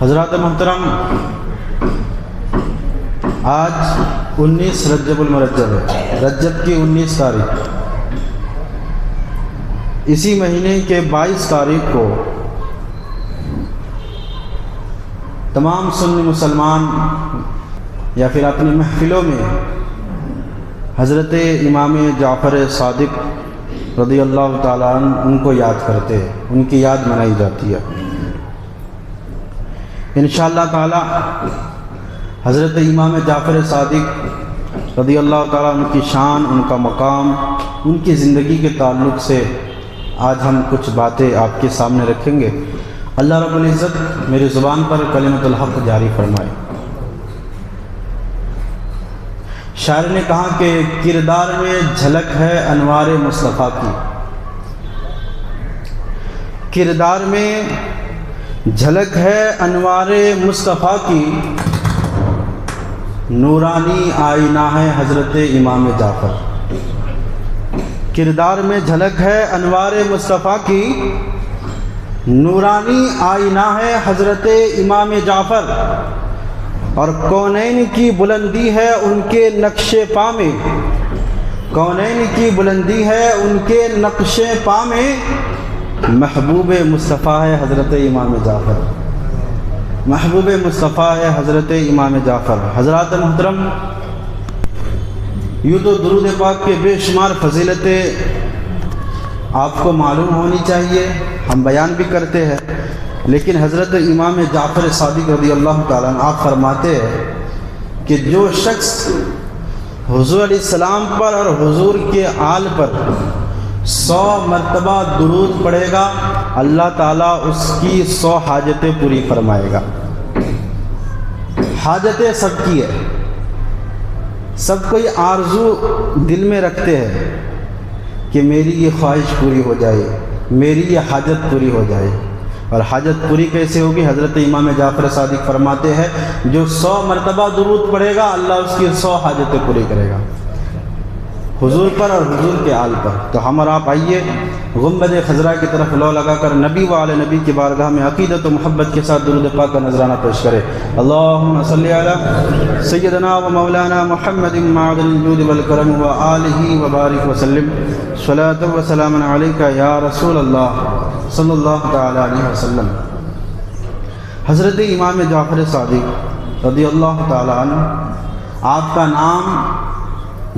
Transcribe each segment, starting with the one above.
حضرات محترم، آج 19 رجب المرجب ہے، رجب کی 19 تاریخ۔ اسی مہینے کے 22 تاریخ کو تمام سنی مسلمان یا پھر اپنی محفلوں میں حضرت امام جعفر صادق رضی اللہ تعالیٰ عنہ ان کو یاد کرتے ہیں، ان کی یاد منائی جاتی ہے۔ انشاءاللہ تعالی حضرت امام جعفر صادق رضی اللہ تعالیٰ عنہ کی شان، ان کا مقام، ان کی زندگی کے تعلق سے آج ہم کچھ باتیں آپ کے سامنے رکھیں گے۔ اللہ رب العزت میری زبان پر کلمۃ الحق جاری فرمائے۔ شاعر نے کہا کہ کردار میں جھلک ہے انوار مصطفیٰ کی، کردار میں جھلک ہے انوار مصطفیٰ کی، نورانی آئینہ ہے حضرت امام جعفر۔ کردار میں جھلک ہے انوار مصطفیٰ کی، نورانی آئینہ ہے حضرت امام جعفر، اور کونین کی بلندی ہے ان کے نقش پا میں، کونین کی بلندی ہے ان کے نقش پا میں، محبوب مصطفیٰ ہے حضرت امام جعفر، محبوب مصطفیٰ ہے حضرت امام جعفر۔ حضرات محترم، یوں تو درود پاک کے بے شمار فضیلتیں آپ کو معلوم ہونی چاہیے، ہم بیان بھی کرتے ہیں، لیکن حضرت امام جعفر صادق رضی اللہ تعالیٰ عنہ آپ فرماتے ہیں کہ جو شخص حضور علیہ السلام پر اور حضور کے آل پر 100 مرتبہ درود پڑھے گا، اللہ تعالیٰ اس کی 100 حاجتیں پوری فرمائے گا۔ حاجتیں سب کی ہے، سب کوئی آرزو دل میں رکھتے ہیں کہ میری یہ خواہش پوری ہو جائے، میری یہ حاجت پوری ہو جائے۔ اور حاجت پوری کیسے ہوگی؟ حضرت امام جعفر صادق فرماتے ہیں جو 100 مرتبہ درود پڑھے گا، اللہ اس کی 100 حاجتیں پوری کرے گا، حضور پر اور حضور کے آل پر۔ تو ہم اور آپ آئیے گنبد خضرا کی طرف لو لگا کر نبی و آل نبی کی بارگاہ میں عقیدت و محبت کے ساتھ درود پاک کا نذرانہ پیش کرے۔ اللہم صلی علی سیدنا و مولانا محمد معدن الجود والکرم و آلہ وبارک وسلم، صلاۃ و سلام علیکہ یا رسول اللہ صلی اللہ تعالی علیہ وسلم۔ حضرت امام جعفر صادق رضی اللہ تعالی عنہ، آپ کا نام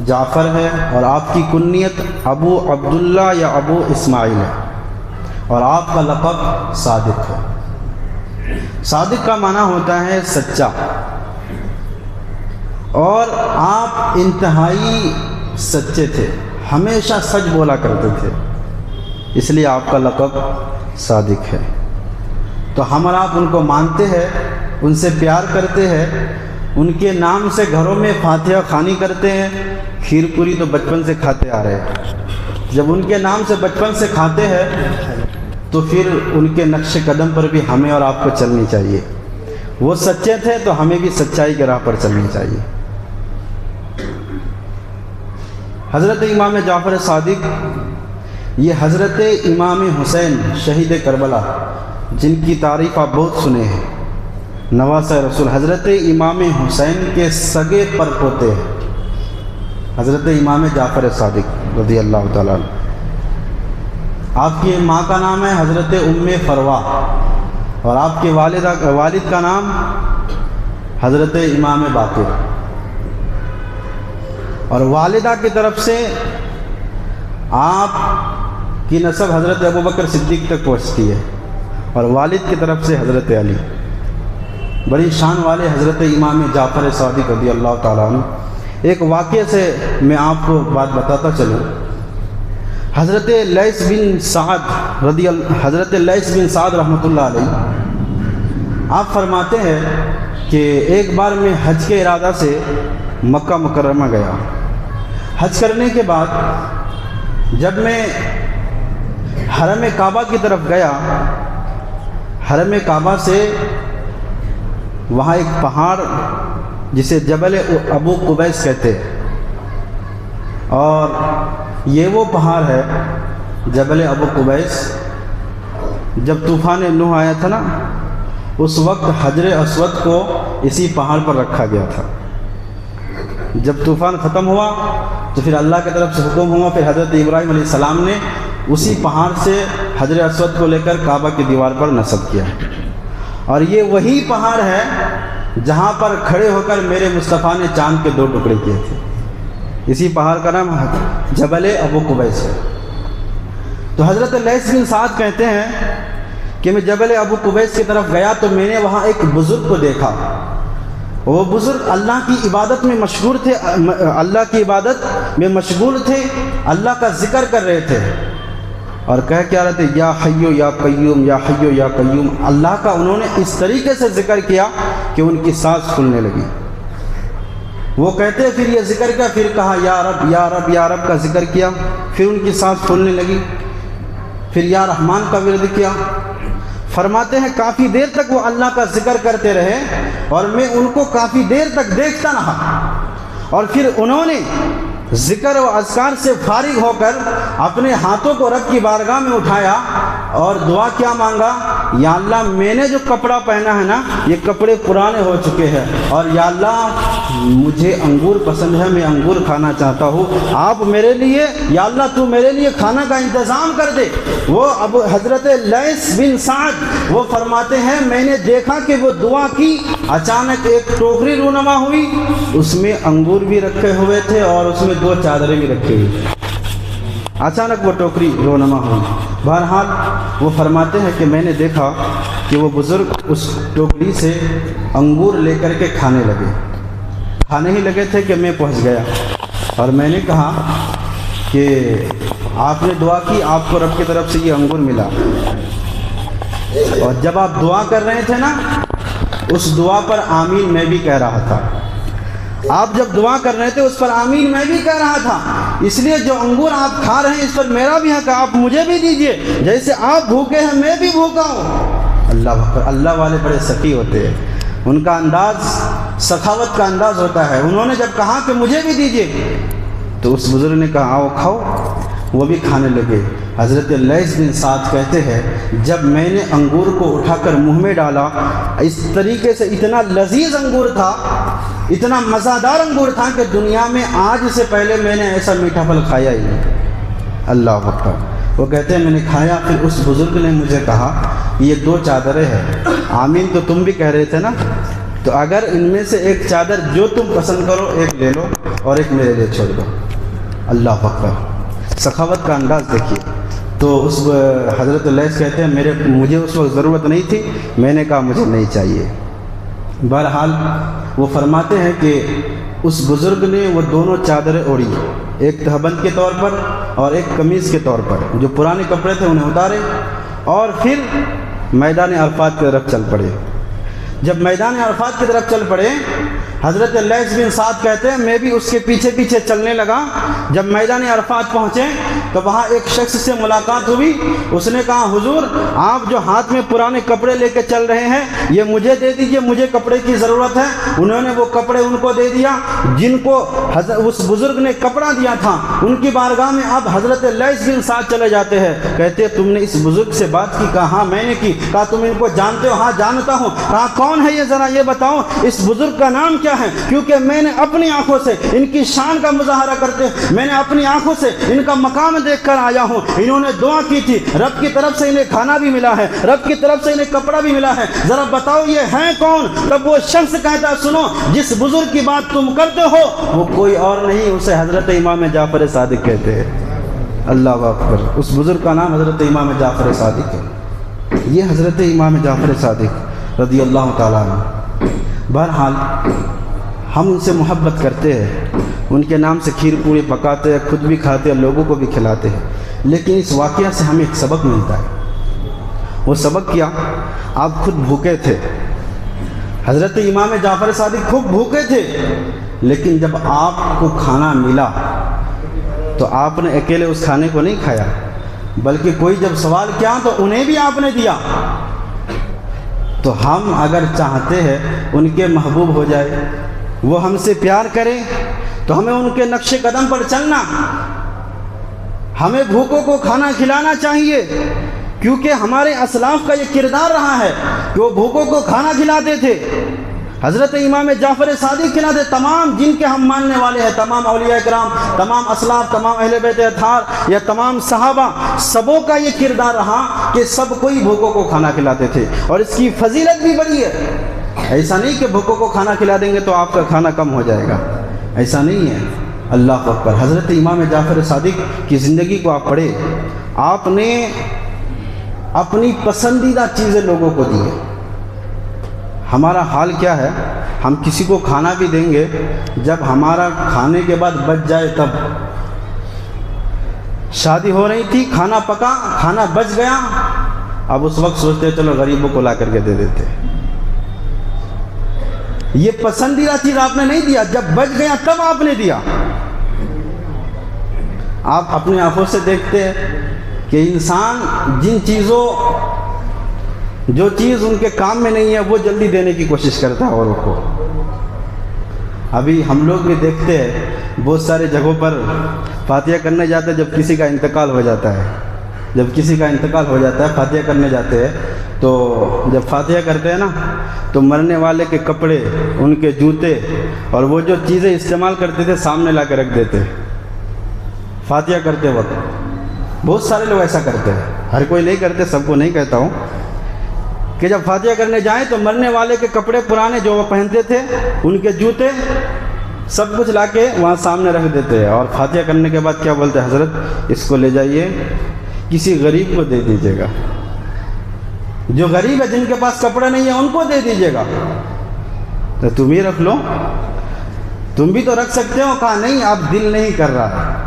جعفر ہے اور آپ کی کنیت ابو عبداللہ یا ابو اسماعیل ہے، اور آپ کا لقب صادق ہے۔ صادق کا معنی ہوتا ہے سچا، اور آپ انتہائی سچے تھے، ہمیشہ سچ بولا کرتے تھے، اس لیے آپ کا لقب صادق ہے۔ تو ہم اور آپ ان کو مانتے ہیں، ان سے پیار کرتے ہیں، ان کے نام سے گھروں میں فاتحہ خوانی کرتے ہیں۔ کھیر پوری تو بچپن سے کھاتے آ رہے ہیں، جب ان کے نام سے بچپن سے کھاتے ہیں تو پھر ان کے نقش قدم پر بھی ہمیں اور آپ کو چلنی چاہیے۔ وہ سچے تھے تو ہمیں بھی سچائی کے راہ پر چلنی چاہیے۔ حضرت امام جعفر صادق، یہ حضرت امام حسین شہید کربلا، جن کی تعریف آپ بہت سنے ہیں، نواسہ رسول، حضرت امام حسین کے سگے پر پوتے ہیں، حضرت امام جعفر صادق رضی اللہ تعالیٰ عنہ۔ آپ کی ماں کا نام ہے حضرت ام فروا، اور آپ کے والد کا نام حضرت امام باقر، اور والدہ کی طرف سے آپ کی نسب حضرت ابوبکر صدیق تک پہنچتی ہے، اور والد کی طرف سے حضرت علی۔ بڑی شان والے حضرت امام جعفر صادق رضی اللہ تعالیٰ عنہ۔ ایک واقعے سے میں آپ کو بات بتاتا چلوں۔ حضرت لیث بن سعد رحمۃ اللہ علیہ، آپ فرماتے ہیں کہ ایک بار میں حج کے ارادہ سے مکہ مکرمہ گیا۔ حج کرنے کے بعد جب میں حرم کعبہ کی طرف گیا، حرم کعبہ سے وہاں ایک پہاڑ جسے جبل ابو قبیس کہتے ہیں، اور یہ وہ پہاڑ ہے جبل ابو قبیس، جب طوفان نوح آیا تھا نا، اس وقت حجر اسود کو اسی پہاڑ پر رکھا گیا تھا۔ جب طوفان ختم ہوا تو پھر اللہ کی طرف سے حکم ہوا، پھر حضرت ابراہیم علیہ السلام نے اسی پہاڑ سے حجر اسود کو لے کر کعبہ کی دیوار پر نصب کیا، اور یہ وہی پہاڑ ہے جہاں پر کھڑے ہو کر میرے مصطفیٰ نے چاند کے 2 ٹکڑے کیے تھے۔ اسی پہاڑ کا نام جبل ابو قبیس ہے۔ تو حضرت لیث بن سعد کہتے ہیں کہ میں جبل ابو قبیس کی طرف گیا تو میں نے وہاں ایک بزرگ کو دیکھا۔ وہ بزرگ اللہ کی عبادت میں مشغول تھے، اللہ کی عبادت میں مشغول تھے، اللہ کا ذکر کر رہے تھے اور کہہ کیا رہے تھے، یا حیو یا قیوم، یا حیو یا قیوم۔ اللہ کا انہوں نے اس طریقے سے ذکر کیا کہ ان کی سانس پھولنے لگی۔ وہ کہتے پھر یہ ذکر کیا، پھر کہا یا رب یا رب یا رب کا ذکر کیا، پھر ان کی سانس پھولنے لگی، پھر یا رحمان کا ورد کیا۔ فرماتے ہیں کافی دیر تک وہ اللہ کا ذکر کرتے رہے اور میں ان کو کافی دیر تک دیکھتا رہا، اور پھر انہوں نے ذکر و اذکار سے فارغ ہو کر اپنے ہاتھوں کو رب کی بارگاہ میں اٹھایا اور دعا کیا مانگا، یا اللہ میں نے جو کپڑا پہنا ہے نا یہ کپڑے پرانے ہو چکے ہیں، اور یا اللہ مجھے انگور پسند ہے، میں انگور کھانا چاہتا ہوں، آپ میرے لیے یا اللہ تو میرے لیے کھانا کا انتظام کر دے۔ وہ اب حضرت لیث بن سعد وہ فرماتے ہیں میں نے دیکھا کہ وہ دعا کی، اچانک ایک ٹوکری رونما ہوئی، اس میں انگور بھی رکھے ہوئے تھے اور اس میں 2 چادریں بھی رکھی ہوئی تھی۔ اچانک وہ ٹوکری رونما ہوئی۔ بہرحال وہ فرماتے ہیں کہ میں نے دیکھا کہ وہ بزرگ اس ٹوکری سے انگور لے کر کے کھانے ہی لگے تھے کہ میں پہنچ گیا اور میں نے کہا کہ آپ نے دعا کی، آپ کو رب کی طرف سے یہ انگور ملا، اور جب آپ دعا کر رہے تھے نا اس دعا پر آمین میں بھی کہہ رہا تھا، آپ جب دعا کر رہے تھے اس پر آمین میں بھی کہہ رہا تھا، اس لیے جو انگور آپ کھا رہے ہیں اس پر میرا بھی حق ہے، آپ مجھے بھی دیجئے، جیسے آپ بھوکے ہیں میں بھی بھوکا ہوں۔ اللہ اکبر، اللہ والے بڑے سخی ہوتے ہیں، ان کا انداز سخاوت کا انداز ہوتا ہے۔ انہوں نے جب کہا کہ مجھے بھی دیجئے تو اس بزرگ نے کہا آؤ کھاؤ، وہ بھی کھانے لگے۔ حضرت لیث بن سعد کہتے ہیں جب میں نے انگور کو اٹھا کر منہ میں ڈالا، اس طریقے سے اتنا لذیذ انگور تھا، اتنا مزیدار انگور تھا کہ دنیا میں آج سے پہلے میں نے ایسا میٹھا پھل کھایا ہی نہیں۔ اللہ اکبر۔ وہ کہتے ہیں میں نے کھایا، پھر اس بزرگ نے مجھے کہا یہ 2 چادریں ہیں، آمین تو تم بھی کہہ رہے تھے نا، تو اگر ان میں سے ایک چادر جو تم پسند کرو ایک لے لو اور ایک میرے لیے چھوڑ دو۔ اللہ اکبر، سخاوت کا انداز دیکھیے۔ تو اس حضرت لیث کہتے ہیں مجھے اس وقت ضرورت نہیں تھی، میں نے کہا مجھے نہیں چاہیے۔ بہرحال وہ فرماتے ہیں کہ اس بزرگ نے وہ دونوں چادریں اوڑھی، ایک تہبند کے طور پر اور ایک قمیض کے طور پر، جو پرانے کپڑے تھے انہیں اتارے اور پھر میدان عرفات کی طرف چل پڑے۔ جب میدان عرفات کی طرف چل پڑے حضرت لیث بن سعد کہتے ہیں میں بھی اس کے پیچھے پیچھے چلنے لگا۔ جب میدان عرفات پہنچے تو وہاں ایک شخص سے ملاقات ہوئی، اس نے کہا حضور آپ جو ہاتھ میں پرانے کپڑے لے کے چل رہے ہیں یہ مجھے دے دیجئے، مجھے کپڑے کی ضرورت ہے۔ انہوں نے وہ کپڑے ان کو دے دیا جن کو اس بزرگ نے کپڑا دیا تھا۔ ان کی بارگاہ میں اب حضرت لیث بن سعد چلے جاتے ہیں، کہتے تم نے اس بزرگ سے بات کی؟ کہا ہاں میں نے کی۔ کہا تم ان کو جانتے ہو؟ ہاں جانتا ہوں۔ کہا کون ہے یہ، ذرا یہ بتاؤ اس بزرگ کا نام کیا ہے؟ کیونکہ میں نے اپنی آنکھوں سے ان کی شان کا مظاہرہ کرتے، میں نے اپنی آنکھوں سے ان کا مقام دیکھ کر آیا ہوں۔ انہوں نے دعا کی تھی، رب کی طرف سے انہیں کھانا بھی ملا ہے، رب کی طرف سے انہیں کپڑا بھی ملا ہے، ذرا بتاؤ یہ ہیں کون؟ تب وہ شخص کہتا سنو جس بزرگ کی بات تم کرتے ہو وہ کوئی اور نہیں، اسے حضرت امام جعفر صادق کہتے ہیں۔ اللہ اکبر، اس بزرگ کا نام حضرت امام جعفر صادق ہے۔ یہ حضرت امام جعفر صادق رضی اللہ تعالیٰ عنہ۔ بہرحال ہم ان سے محبت کرتے ہیں، ان کے نام سے کھیر پوری پکاتے ہیں، خود بھی کھاتے ہیں، لوگوں کو بھی کھلاتے ہیں، لیکن اس واقعہ سے ہمیں ایک سبق ملتا ہے۔ وہ سبق کیا؟ آپ خود بھوکے تھے، حضرت امام جعفر صادق خوب بھوکے تھے، لیکن جب آپ کو کھانا ملا تو آپ نے اکیلے اس کھانے کو نہیں کھایا، بلکہ کوئی جب سوال کیا تو انہیں بھی آپ نے دیا۔ تو ہم اگر چاہتے ہیں ان کے محبوب ہو جائے، وہ ہم سے پیار کریں، تو ہمیں ان کے نقش قدم پر چلنا، ہمیں بھوکوں کو کھانا کھلانا چاہیے، کیونکہ ہمارے اسلاف کا یہ کردار رہا ہے کہ وہ بھوکوں کو کھانا کھلاتے تھے۔ حضرت امام جعفر صادق کھلاتے، تمام جن کے ہم ماننے والے ہیں، تمام اولیاء کرام، تمام اسلاف، تمام اہل بیت اطہار یا تمام صحابہ، سبوں کا یہ کردار رہا کہ سب کوئی بھوکوں کو کھانا کھلاتے تھے، اور اس کی فضیلت بھی بڑی ہے۔ ایسا نہیں کہ بھوکوں کو کھانا کھلا دیں گے تو آپ کا کھانا کم ہو جائے گا، ایسا نہیں ہے۔ اللہ اکبر۔ حضرت امام جعفر صادق کی زندگی کو آپ پڑھیں، آپ نے اپنی پسندیدہ چیزیں لوگوں کو دی ہیں۔ ہمارا حال کیا ہے؟ ہم کسی کو کھانا بھی دیں گے، جب ہمارا کھانے کے بعد بچ جائے تب۔ شادی ہو رہی تھی، کھانا پکا، کھانا بچ گیا، اب اس وقت سوچتے چلو غریبوں کو لا کر کے دے دیتے۔ یہ پسندیدہ چیز آپ نے نہیں دیا، جب بچ گیا تب آپ نے دیا۔ آپ اپنے آنکھوں سے دیکھتے ہیں کہ انسان جن چیزوں، جو چیز ان کے کام میں نہیں ہے وہ جلدی دینے کی کوشش کرتا ہے اوروں کو۔ ابھی ہم لوگ بھی دیکھتے ہیں بہت سارے جگہوں پر فاتحہ کرنے جاتے ہیں، جب کسی کا انتقال ہو جاتا ہے، جب کسی کا انتقال ہو جاتا ہے فاتحہ کرنے جاتے ہیں، تو جب فاتحہ کرتے ہیں نا تو مرنے والے کے کپڑے، ان کے جوتے اور وہ جو چیزیں استعمال کرتے تھے سامنے لا کے رکھ دیتے فاتحہ کرتے وقت۔ بہت سارے لوگ ایسا کرتے ہیں، ہر کوئی نہیں کرتے، سب کو نہیں کہتا ہوں، کہ جب فاتحہ کرنے جائیں تو مرنے والے کے کپڑے پرانے جو وہ پہنتے تھے، ان کے جوتے، سب کچھ لا کے وہاں سامنے رکھ دیتے ہیں، اور فاتحہ کرنے کے بعد کیا بولتے ہیں؟ حضرت اس کو لے جائیے، کسی غریب کو دے دیجیے گا، جو غریب ہے، جن کے پاس کپڑے نہیں ہیں ان کو دے دیجیے گا۔ تو تم ہی رکھ لو، تم بھی تو رکھ سکتے ہو۔ کہا نہیں، آپ دل نہیں کر رہا،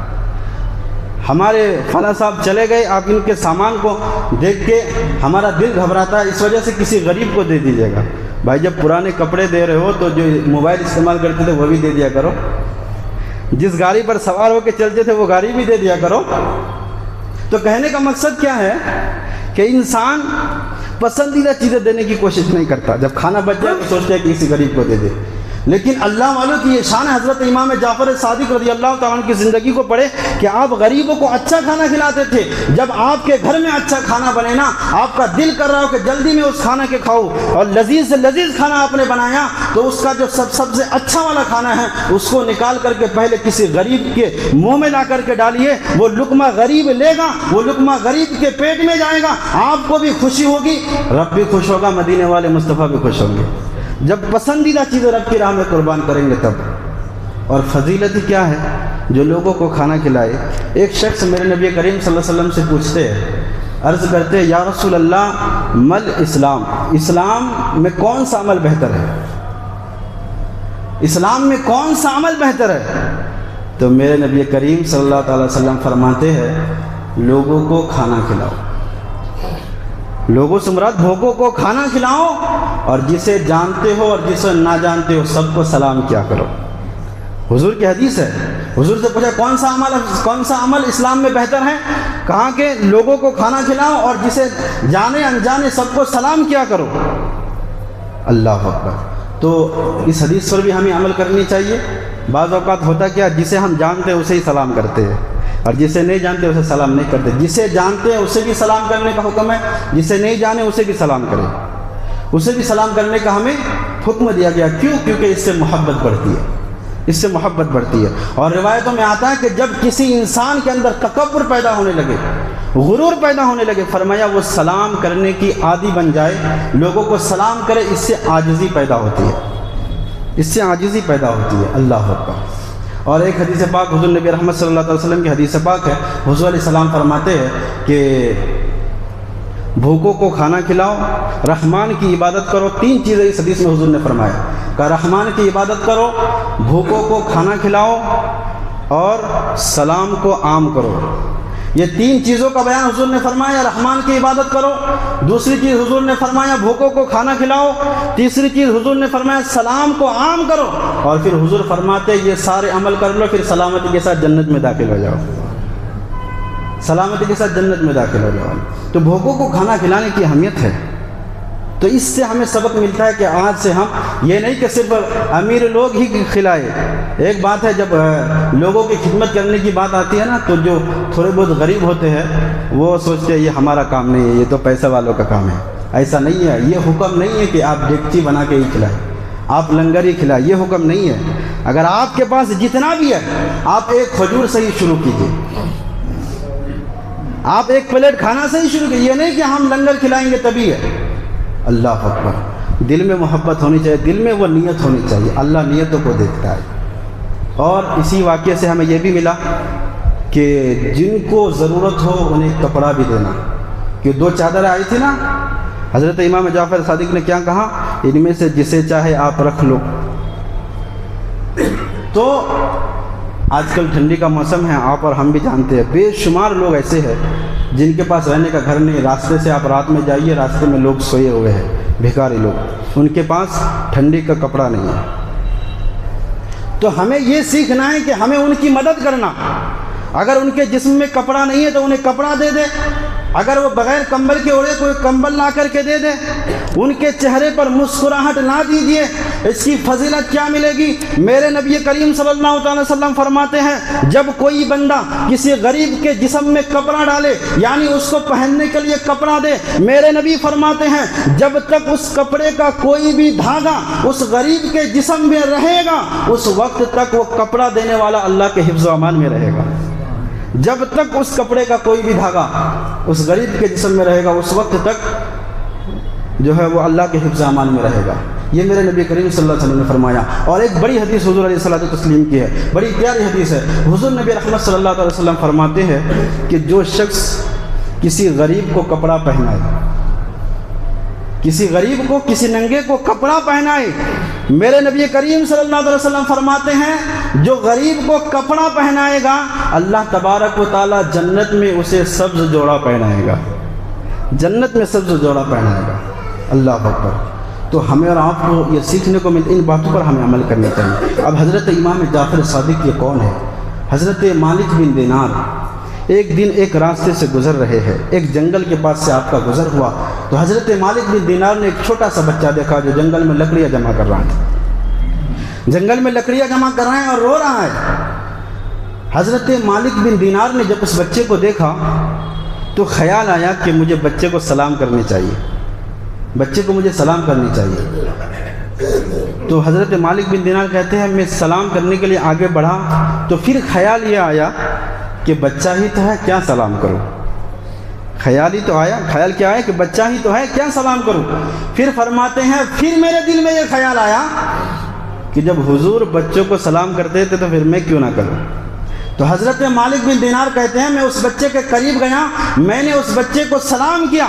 ہمارے فلاں صاحب چلے گئے، آپ ان کے سامان کو دیکھ کے ہمارا دل گھبراتا ہے، اس وجہ سے کسی غریب کو دے دیجیے گا۔ بھائی جب پرانے کپڑے دے رہے ہو تو جو موبائل استعمال کرتے تھے وہ بھی دے دیا کرو، جس گاڑی پر سوار ہو کے چلتے تھے وہ گاڑی بھی دے دیا کرو۔ تو کہنے کا مقصد کیا ہے کہ انسان پسندیدہ چیزیں دینے کی کوشش نہیں کرتا، جب کھانا بچ جائے تو سوچتا ہے کہ کسی غریب کو دے دے۔ لیکن اللہ والوں کی یہ شان ہے، حضرت امام جعفر صادق رضی اللہ تعالیٰ عنہ کی زندگی کو پڑھے کہ آپ غریبوں کو اچھا کھانا کھلاتے تھے۔ جب آپ کے گھر میں اچھا کھانا بنے نا، آپ کا دل کر رہا ہو کہ جلدی میں اس کھانا کے کھاؤ، اور لذیذ سے لذیذ کھانا آپ نے بنایا، تو اس کا جو سب سے اچھا والا کھانا ہے اس کو نکال کر کے پہلے کسی غریب کے منہ میں لا کر کے ڈالیے، وہ لقمہ غریب لے گا، وہ لقمہ غریب کے پیٹ میں جائے گا، آپ کو بھی خوشی ہوگی، رب بھی خوش ہوگا، مدینے والے مصطفیٰ بھی خوش ہوں گے۔ جب پسندیدہ چیزیں رب کی راہ میں قربان کریں گے تب۔ اور فضیلت کیا ہے؟ جو لوگوں کو کھانا کھلائے۔ ایک شخص میرے نبی کریم صلی اللہ علیہ وسلم سے پوچھتے ہیں، عرض کرتے ہیں یا رسول اللہ مل اسلام، اسلام میں کون سا عمل بہتر ہے؟ اسلام میں کون سا عمل بہتر ہے؟ تو میرے نبی کریم صلی اللہ تعالی وسلم فرماتے ہیں لوگوں کو کھانا کھلاؤ، لوگوں سے مراد بھوکوں کو کھانا کھلاؤ، اور جسے جانتے ہو اور جسے نہ جانتے ہو سب کو سلام کیا کرو۔ حضور کی حدیث ہے، حضور سے پوچھا کون سا عمل اسلام میں بہتر ہے؟ کہا کہ لوگوں کو کھانا کھلاؤ اور جسے جانے انجانے سب کو سلام کیا کرو۔ اللہ اکبر۔ تو اس حدیث پر بھی ہمیں عمل کرنی چاہیے۔ بعض اوقات ہوتا کیا، جسے ہم جانتے ہیں اسے ہی سلام کرتے ہیں، اور جسے نہیں جانتے اسے سلام نہیں کرتے۔ جسے جانتے ہیں اسے بھی سلام کرنے کا حکم ہے، جسے نہیں جانے اسے بھی سلام کریں، اسے بھی سلام کرنے کا ہمیں حکم دیا گیا۔ کیوں؟ کیونکہ اس سے محبت بڑھتی ہے، اس سے محبت بڑھتی ہے۔ اور روایتوں میں آتا ہے کہ جب کسی انسان کے اندر تکبر پیدا ہونے لگے، غرور پیدا ہونے لگے، فرمایا وہ سلام کرنے کی عادی بن جائے، لوگوں کو سلام کرے، اس سے عاجزی پیدا ہوتی ہے، اس سے عاجزی پیدا ہوتی ہے۔ اللہ اکبر۔ اور ایک حدیث پاک حضور نبی رحمت صلی اللہ علیہ وسلم کی حدیث پاک ہے، حضور علیہ السلام فرماتے ہیں کہ بھوکوں کو کھانا کھلاؤ، رحمان کی عبادت کرو۔ تین چیزیں اس حدیث میں حضور نے فرمایا، کہ رحمان کی عبادت کرو، بھوکوں کو کھانا کھلاؤ، اور سلام کو عام کرو۔ یہ تین چیزوں کا بیان حضور نے فرمایا، رحمان کی عبادت کرو، دوسری چیز حضور نے فرمایا بھوکوں کو کھانا کھلاؤ، تیسری چیز حضور نے فرمایا سلام کو عام کرو، اور پھر حضور فرماتے یہ سارے عمل کر لو، پھر سلامتی کے ساتھ جنت میں داخل ہو جاؤ، سلامتی کے ساتھ جنت میں داخل ہو جاؤ۔ تو بھوکوں کو کھانا کھلانے کی اہمیت ہے، تو اس سے ہمیں سبق ملتا ہے کہ آج سے ہم یہ نہیں کہ صرف امیر لوگ ہی کھلائے. ایک بات ہے جب لوگوں کی خدمت کرنے کی بات آتی ہے نا تو جو تھوڑے بہت غریب ہوتے ہیں وہ سوچتے ہیں یہ ہمارا کام نہیں ہے, یہ تو پیسے والوں کا کام ہے. ایسا نہیں ہے, یہ حکم نہیں ہے کہ آپ ڈیگچی بنا کے ہی کھلائیں, آپ لنگر ہی کھلائیں, یہ حکم نہیں ہے. اگر آپ کے پاس جتنا بھی ہے آپ ایک کھجور سے ہی شروع کیجیے, آپ ایک پلیٹ کھانا سے ہی شروع کیجیے. یہ نہیں کہ ہم لنگر کھلائیں گے تبھی ہے. اللہ اکبر. دل میں محبت ہونی چاہیے, دل میں وہ نیت ہونی چاہیے. اللہ نیتوں کو دیکھتا ہے. اور اسی واقعے سے ہمیں یہ بھی ملا کہ جن کو ضرورت ہو انہیں کپڑا بھی دینا. کہ 2 چادریں آئی تھی نا, حضرت امام جعفر صادق نے کیا کہا, ان میں سے جسے چاہے آپ رکھ لو. تو آج کل ٹھنڈی کا موسم ہے, آپ اور ہم بھی جانتے ہیں بے شمار لوگ ایسے ہیں جن کے پاس رہنے کا گھر نہیں. راستے سے آپ رات میں جائیے, راستے میں لوگ سوئے ہوئے ہیں, بھکاری لوگ, ان کے پاس ٹھنڈی کا کپڑا نہیں ہے. تو ہمیں یہ سیکھنا ہے کہ ہمیں ان کی مدد کرنا. اگر ان کے جسم میں کپڑا نہیں ہے تو انہیں کپڑا دے دے. اگر وہ بغیر کمبل کے اوڑے کوئی کمبل لا کر کے دے دے. ان کے چہرے پر مسکراہٹ لا دیجیے. اس کی فضیلت کیا ملے گی؟ میرے نبی کریم صلی اللہ تعالی وسلم فرماتے ہیں جب کوئی بندہ کسی غریب کے جسم میں کپڑا ڈالے, یعنی اس کو پہننے کے لیے کپڑا دے, میرے نبی فرماتے ہیں جب تک اس کپڑے کا کوئی بھی دھاگا اس غریب کے جسم میں رہے گا اس وقت تک وہ کپڑا دینے والا اللہ کے حفظ و امان میں رہے گا. جب تک اس کپڑے کا کوئی بھی دھاگا اس غریب کے جسم میں رہے گا اس وقت تک جو ہے وہ اللہ کے حفظ و امان میں رہے گا. یہ میرے نبی کریم صلی اللہ علیہ وسلم نے فرمایا. اور ایک بڑی حدیث حضور علیہ الصلوۃ والتسلیم کی ہے, بڑی پیاری حدیث ہے. حضور نبی رحمت صلی اللہ علیہ وسلم فرماتے ہیں کہ جو شخص کسی غریب کو کپڑا پہنائے, کسی غریب کو, کسی ننگے کو کپڑا پہنائے, میرے نبی کریم صلی اللہ علیہ وسلم فرماتے ہیں جو غریب کو کپڑا پہنائے گا اللہ تبارک و تعالی جنت میں اسے سبز جوڑا پہنائے گا, جنت میں سبز جوڑا پہنائے گا. اللہ اکبر. تو ہمیں اور آپ کو یہ سیکھنے کو ملتا, ان باتوں پر ہمیں عمل کرنا چاہیے. اب حضرت امام جعفر صادق یہ کون ہے؟ حضرت مالک بن دینار ایک دن ایک راستے سے گزر رہے ہیں, ایک جنگل کے پاس سے آپ کا گزر ہوا تو حضرت مالک بن دینار نے ایک چھوٹا سا بچہ دیکھا جو جنگل میں لکڑیاں جمع کر رہا ہے, جنگل میں لکڑیاں جمع کر رہے ہیں اور رو رہا ہے. حضرت مالک بن دینار نے جب اس بچے کو دیکھا تو خیال آیا کہ مجھے بچے کو سلام کرنی چاہیے, بچے کو مجھے سلام کرنی چاہیے. تو حضرت مالک بن دینار کہتے ہیں میں سلام کرنے کے لیے آگے بڑھا تو پھر خیال یہ آیا کہ بچہ ہی تو ہے کیا سلام کروں. خیال ہی تو آیا, خیال کیا ہے کہ بچہ ہی تو ہے کیا سلام کروں. پھر فرماتے ہیں پھر میرے دل میں یہ خیال آیا کہ جب حضور بچوں کو سلام کرتے تھے تو پھر میں کیوں نہ کروں. تو حضرت مالک بن دینار کہتے ہیں میں اس بچے کے قریب گیا, میں نے اس بچے کو سلام کیا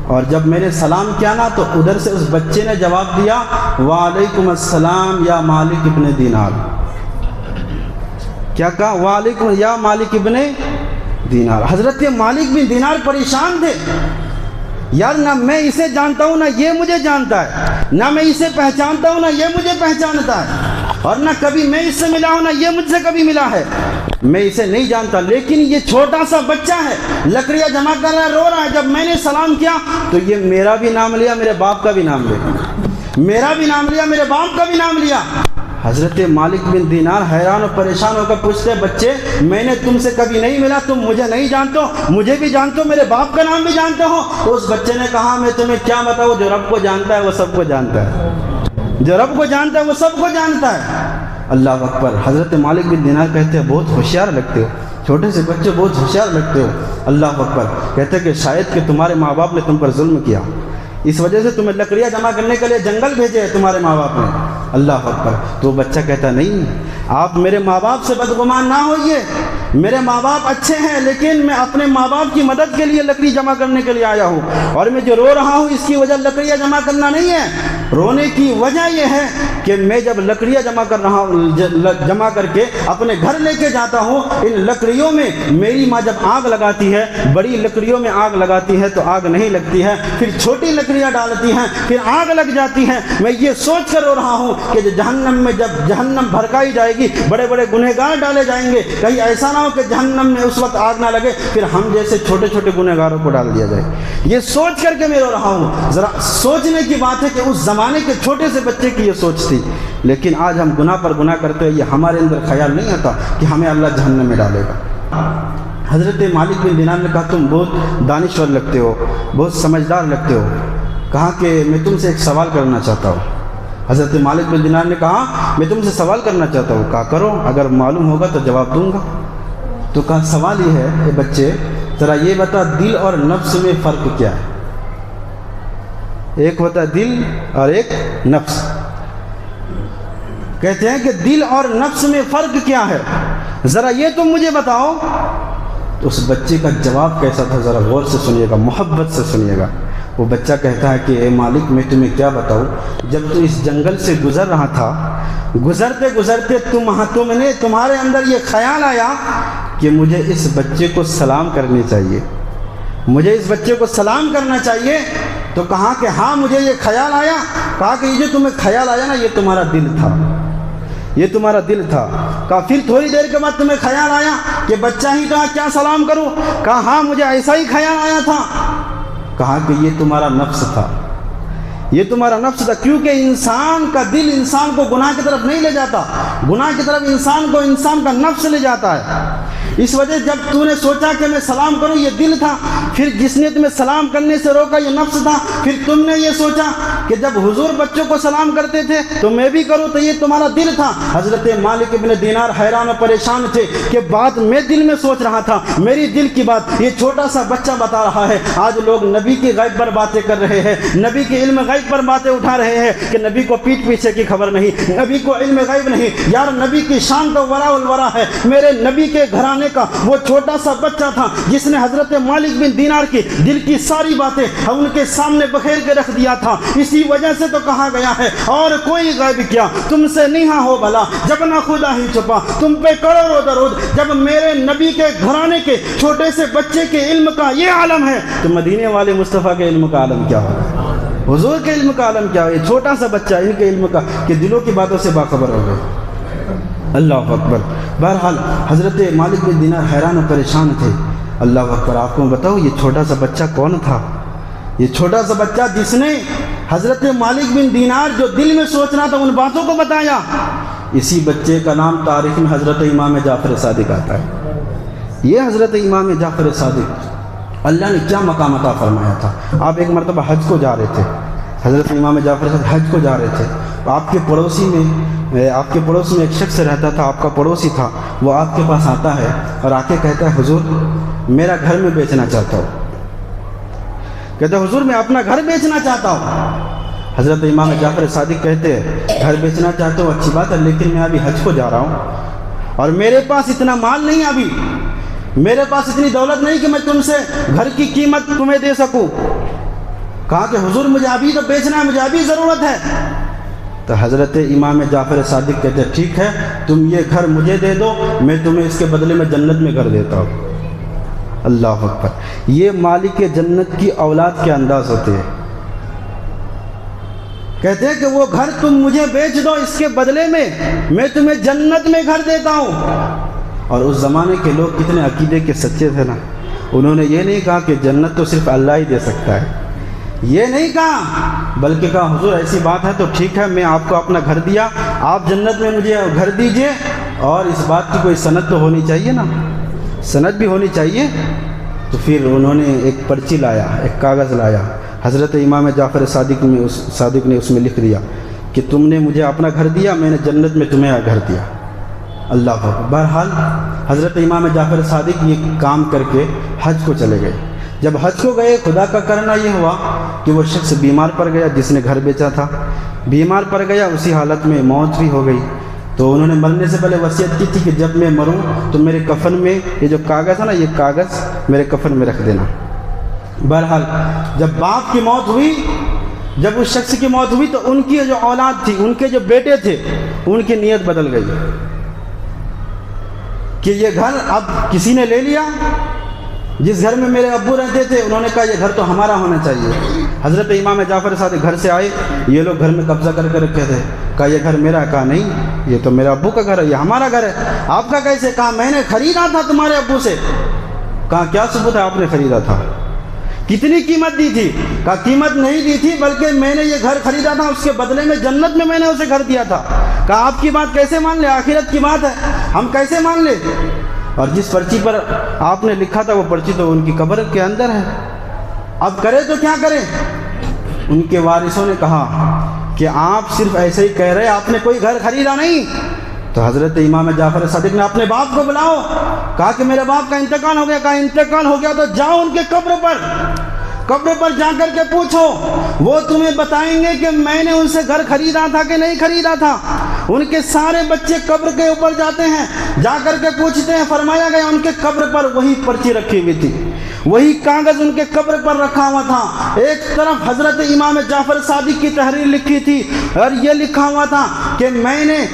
اور جب میں نے سلام کیا نا تو ادھر سے اس بچے نے جواب دیا وعلیکم السلام یا مالک ابن دینار. کیا کہا؟ وعلیکم یا مالک ابن دینار. حضرت مالک بن دینار پریشان تھے, یار نہ میں اسے جانتا ہوں نہ یہ مجھے جانتا ہے, نہ میں اسے پہچانتا ہوں نہ یہ مجھے پہچانتا ہے, اور نہ کبھی میں اس سے ملا ہوں نہ یہ مجھ سے کبھی ملا ہے, میں اسے نہیں جانتا. لیکن یہ چھوٹا سا بچہ ہے, لکڑیاں جمع کر رہا ہے, رو رہا ہے. جب میں نے سلام کیا تو یہ میرا بھی نام لیا, میرے باپ کا بھی نام لیا, میرا بھی نام لیا, میرے باپ کا بھی نام لیا. حضرت مالک بن دینار حیران اور پریشان ہو کر پوچھتے بچے میں نے تم سے کبھی نہیں ملا, تم مجھے نہیں جانتے ہو, مجھے بھی جانتے ہو, میرے باپ کا نام بھی جانتے ہو. تو اس بچے نے کہا میں تمہیں کیا بتاؤں, جو رب کو جانتا ہے وہ سب کو جانتا ہے, جو رب کو جانتا ہے وہ سب کو جانتا ہے. اللہ اکبر. حضرت مالک بن دینار کہتے ہیں بہت ہوشیار لگتے ہو, چھوٹے سے بچے بہت ہوشیار لگتے ہو. اللہ اکبر. کہتے ہیں کہ شاید کہ تمہارے ماں باپ نے تم پر ظلم کیا, اس وجہ سے تمہیں لکڑیاں جمع کرنے کے لیے جنگل بھیجے ہیں تمہارے ماں باپ نے. اللہ اکبر. تو بچہ کہتا نہیں آپ میرے ماں باپ سے بدگمان نہ ہوئیے, میرے ماں باپ اچھے ہیں لیکن میں اپنے ماں باپ کی مدد کے لیے لکڑی جمع کرنے کے لیے آیا ہوں, اور میں جو رو رہا ہوں اس کی وجہ لکڑیاں جمع کرنا نہیں ہے, رونے کی وجہ یہ ہے کہ میں جب لکڑیاں جمع کر کے اپنے گھر لے کے جاتا ہوں، ان لکڑیوں میں میری ماں جب آگ لگاتی ہے، بڑی لکڑیوں میں آگ لگاتی ہے تو آگ نہیں لگتی ہے، پھر چھوٹی لکڑیاں ڈالتی ہیں پھر آگ لگ جاتی ہے۔ میں یہ سوچ کر رو رہا ہوں کہ جہنم میں جب جہنم بھڑکائی جائے گی، بڑے بڑے گنہگار ڈالے جائیں گے، کہیں ایسا نہ ہو کہ جہنم میں اس وقت آگ نہ لگے، پھر ہم جیسے چھوٹے چھوٹے گنہگاروں کو ڈال دیا جائے۔ یہ سوچ کر کے میں رو رہا ہوں۔ ذرا سوچنے کی بات ہے کہ اس زمانے کے چھوٹے سے بچے کی یہ سوچ تھی، لیکن آج ہم گناہ پر گناہ کرتے ہیں، یہ ہمارے اندر خیال نہیں آتا کہ ہمیں اللہ جہنم میں ڈالے گا۔ حضرت مالک بن دینار نے کہا تم بہت دانشور لگتے ہو، بہت سمجھدار لگتے ہو، کہا کہ میں تم سے ایک سوال کرنا چاہتا ہوں۔ حضرت مالک بن دینار نے کہا میں تم سے سوال کرنا چاہتا ہوں۔ کہا کرو، اگر معلوم ہوگا تو جواب دوں گا۔ تو کہا سوال یہ ہے اے بچے، ذرا یہ بتا دل اور نفس میں فرق کیا ہے؟ ایک ہوتا ہے دل اور ایک نفس۔ کہتے ہیں کہ دل اور نفس میں فرق کیا ہے، ذرا یہ تم مجھے بتاؤ۔ تو اس بچے کا جواب کیسا تھا، ذرا غور سے سنیے گا، محبت سے سنیے گا۔ وہ بچہ کہتا ہے کہ اے مالک میں تمہیں کیا بتاؤں، جب تو اس جنگل سے گزر رہا تھا، گزرتے گزرتے تمہارے اندر یہ خیال آیا کہ مجھے اس بچے کو سلام کرنی چاہیے، مجھے اس بچے کو سلام کرنا چاہیے۔ تو کہا کہ ہاں مجھے یہ خیال آیا۔ کہا کہ یہ جو تمہیں خیال آیا نا، یہ تمہارا دل تھا، یہ تمہارا دل تھا۔ کہا پھر تھوڑی دیر کے بعد تمہیں خیال آیا کہ بچہ ہی کہا کیا سلام کروں؟ کہا ہاں مجھے ایسا ہی خیال آیا تھا۔ کہا کہ یہ تمہارا نفس تھا، یہ تمہارا نفس تھا، کیونکہ انسان کا دل انسان کو گناہ کی طرف نہیں لے جاتا، گناہ کی طرف انسان کا نفس لے جاتا ہے۔ اس وجہ جب تو نے سوچا کہ میں سلام کروں، یہ دل تھا، پھر جس نے تمہیں سلام کرنے سے روکا یہ نفس تھا، پھر تم نے یہ سوچا کہ جب حضور بچوں کو سلام کرتے تھے تو میں بھی کروں، تو یہ تمہارا دل تھا۔ حضرت مالک بن دینار حیران و پریشان تھے کہ بات میں دل میں سوچ رہا تھا، میری دل کی بات یہ چھوٹا سا بچہ بتا رہا ہے۔ آج لوگ نبی کی غیب پر باتیں کر رہے ہیں، نبی کے علم غیب پر باتیں اٹھا رہے ہیں کہ نبی کو پیٹھ پیچھے کی خبر نہیں، نبی کو علم غیب نہیں۔ یار نبی کی شان تو ورا الورا ہے، میرے نبی کے گھرانے کا وہ چھوٹا سا بچہ تھا جس نے حضرت مالک بن دینار کی دل کی ساری باتیں ان کے سامنے بکھیر کے رکھ دیا تھا۔ اسی وجہ سے تو کہا گیا ہے اور کوئی غیب کیا تم سے نہیں ہو بھلا، جب نہ خدا ہی چھپا تم پہ کروڑوں درود۔ جب میرے نبی کے گھرانے کے چھوٹے سے بچے کے علم کا یہ عالم ہے تو مدینے والے مصطفیٰ کے علم کا عالم کیا ہوگا، حضور کے علم کا عالم کیا ہے؟ یہ چھوٹا سا بچہ ان کے علم کا کہ دلوں کی باتوں سے باخبر ہو گئے۔ اللہ اکبر۔ بہرحال حضرت مالک بن دینار حیران و پریشان تھے۔ اللہ اکبر۔ آپ کو بتاؤ یہ چھوٹا سا بچہ کون تھا؟ یہ چھوٹا سا بچہ جس نے حضرت مالک بن دینار جو دل میں سوچ رہا تھا ان باتوں کو بتایا، اسی بچے کا نام تاریخ میں حضرت امام جعفر صادق آتا ہے۔ یہ حضرت امام جعفر صادق اللہ نے کیا مقام عطا فرمایا تھا۔ آپ ایک مرتبہ حج کو جا رہے تھے، حضرت امام جعفر صادق حج کو جا رہے تھے، آپ کے پڑوس میں ایک شخص رہتا تھا، آپ کا پڑوسی تھا، وہ آپ کے پاس آتا ہے اور آ کے کہتا ہے حضور میرا گھر میں بیچنا چاہتا ہوں۔ کہتا ہے حضور میں اپنا گھر بیچنا چاہتا ہوں۔ حضرت امام جعفر صادق کہتے ہیں گھر بیچنا چاہتا ہوں اچھی بات ہے، لیکن میں ابھی حج کو جا رہا ہوں اور میرے پاس اتنا مال نہیں، ابھی میرے پاس اتنی دولت نہیں کہ میں تم سے گھر کی قیمت تمہیں دے سکوں۔ کہا کہ حضور مجھے ابھی تو بیچنا ہے، مجھے ابھی ضرورت ہے۔ تو حضرت امام جعفر صادق کہتے ہیں ٹھیک ہے تم یہ گھر مجھے دے دو، میں تمہیں اس کے بدلے میں جنت میں گھر دیتا ہوں۔ اللہ اکبر۔ یہ مالک جنت کی اولاد کے انداز ہوتے ہیں۔ کہتے ہیں کہ وہ گھر تم مجھے بیچ دو، اس کے بدلے میں تمہیں جنت میں گھر دیتا ہوں۔ اور اس زمانے کے لوگ کتنے عقیدے کے سچے تھے نا، انہوں نے یہ نہیں کہا کہ جنت تو صرف اللہ ہی دے سکتا ہے، یہ نہیں کہا، بلکہ کہا حضور ایسی بات ہے تو ٹھیک ہے میں آپ کو اپنا گھر دیا، آپ جنت میں مجھے گھر دیجئے، اور اس بات کی کوئی سند تو ہونی چاہیے نا، سند بھی ہونی چاہیے۔ تو پھر انہوں نے ایک پرچی لایا، ایک کاغذ لایا، حضرت امام جعفر صادق نے اس میں لکھ دیا کہ تم نے مجھے اپنا گھر دیا، میں نے جنت میں تمہیں گھر دیا۔ اللہ اکبر۔ بہرحال حضرت امام جعفر صادق یہ کام کر کے حج کو چلے گئے۔ جب حج کو گئے خدا کا کرنا یہ ہوا کہ وہ شخص بیمار پڑ گیا جس نے گھر بیچا تھا، بیمار پڑ گیا، اسی حالت میں موت بھی ہو گئی۔ تو انہوں نے مرنے سے پہلے وصیت کی تھی کہ جب میں مروں تو میرے کفن میں یہ جو کاغذ ہے نا، یہ کاغذ میرے کفن میں رکھ دینا۔ بہرحال جب باپ کی موت ہوئی جب اس شخص کی موت ہوئی تو ان کی جو اولاد تھی، ان کے جو بیٹے تھے، ان کی نیت بدل گئی کہ یہ گھر اب کسی نے لے لیا۔ جس گھر میں میرے ابو رہتے تھے انہوں نے کہا یہ گھر تو ہمارا ہونا چاہیے۔ حضرت امام جعفر صادق گھر سے آئے، یہ لوگ گھر میں قبضہ کر کے رکھے تھے۔ کہا یہ گھر میرا ہے؟ کہا نہیں، یہ تو میرے ابو کا گھر ہے، یہ ہمارا گھر ہے۔ آپ کا کیسے؟ کہا میں نے خریدا تھا تمہارے ابو سے۔ کہا کیا ثبوت ہے آپ نے خریدا تھا؟ کتنی قیمت دی تھی؟ کہا قیمت نہیں دی تھی، بلکہ میں نے یہ گھر خریدا تھا، اس کے بدلے میں جنت میں نے اسے گھر دیا تھا۔ کہا آپ کی بات کیسے مان لیں؟ آخرت کی بات ہے، ہم کیسے مان لیں؟ اور جس پرچی پر آپ نے لکھا تھا وہ پرچی تو ان کی قبر کے اندر ہے، اب کرے تو کیا کریں؟ ان کے وارثوں نے کہا کہ آپ صرف ایسے ہی کہہ رہے، آپ نے کوئی گھر خریدا نہیں۔ تو حضرت امام جعفر صادق نے اپنے باپ کو بلاؤ، کہا کہ میرے باپ کا انتقال ہو گیا۔ کہا انتقال ہو گیا تو جاؤ ان کے قبر پر جا کر کے پوچھو، وہ تمہیں بتائیں گے کہ میں نے ان سے گھر خریدا تھا کہ نہیں خریدا تھا۔ ان کے سارے بچے قبر کے اوپر جاتے ہیں، جا کر کے پوچھتے ہیں، فرمایا گیا ان کے قبر پر وہی پرچی رکھی ہوئی تھی، وہی کاغذ ان کے قبر پر رکھا ہوا تھا۔ ایک طرف حضرت امام جعفر صادق کی تحریر لکھی تھی اور یہ لکھا ہوا تھا کہ میں نے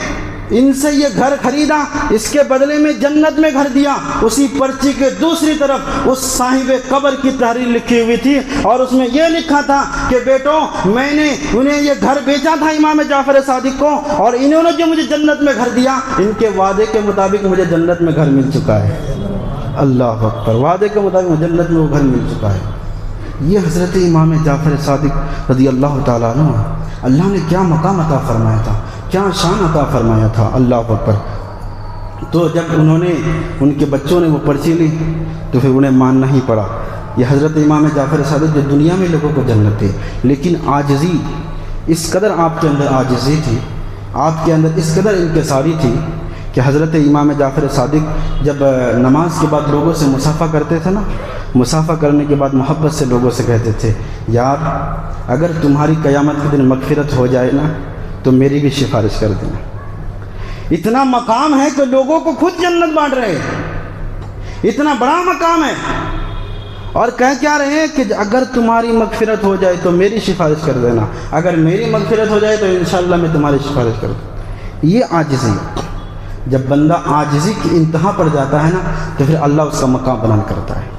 ان سے یہ گھر خریدا، اس کے بدلے میں جنت میں گھر دیا۔ اسی پرچی کے دوسری طرف اس صاحب قبر کی تحریر لکھی ہوئی تھی اور اس میں یہ لکھا تھا کہ بیٹو میں نے انہیں یہ گھر بیچا تھا امام جعفر صادق کو، اور انہوں نے جو مجھے جنت میں گھر دیا، ان کے وعدے کے مطابق مجھے جنت میں گھر مل چکا ہے۔ اللہ اکبر، وعدے کے مطابق جنت میں وہ گھر مل چکا ہے۔ یہ حضرت امام جعفر صادق رضی اللہ تعالیٰ عنہ، اللہ نے کیا مقام عطا فرمایا تھا، کیا شان عطا فرمایا تھا، اللہ اکبر۔ تو جب انہوں نے، ان کے بچوں نے وہ پرچی لی تو پھر انہیں ماننا ہی پڑا۔ یہ حضرت امام جعفر صادق جو دنیا میں لوگوں کو جنت تھے، لیکن عاجزی، اس قدر آپ کے اندر عاجزی تھی، آپ کے اندر اس قدر انکساری تھی کہ حضرت امام جعفر صادق جب نماز کے بعد لوگوں سے مصافحہ کرتے تھے نا، مصافحہ کرنے کے بعد محبت سے لوگوں سے کہتے تھے، یار اگر تمہاری قیامت کے دن مغفرت ہو جائے نا تو میری بھی سفارش کر دینا۔ اتنا مقام ہے کہ لوگوں کو خود جنت بانٹ رہے ہیں، اتنا بڑا مقام ہے، اور کہہ کیا رہے ہیں کہ اگر تمہاری مغفرت ہو جائے تو میری سفارش کر دینا، اگر میری مغفرت ہو جائے تو انشاءاللہ میں تمہاری سفارش کر دوں۔ یہ عاجزی، جب بندہ عاجزی کی انتہا پر جاتا ہے نا تو پھر اللہ اس کا مقام بلند کرتا ہے۔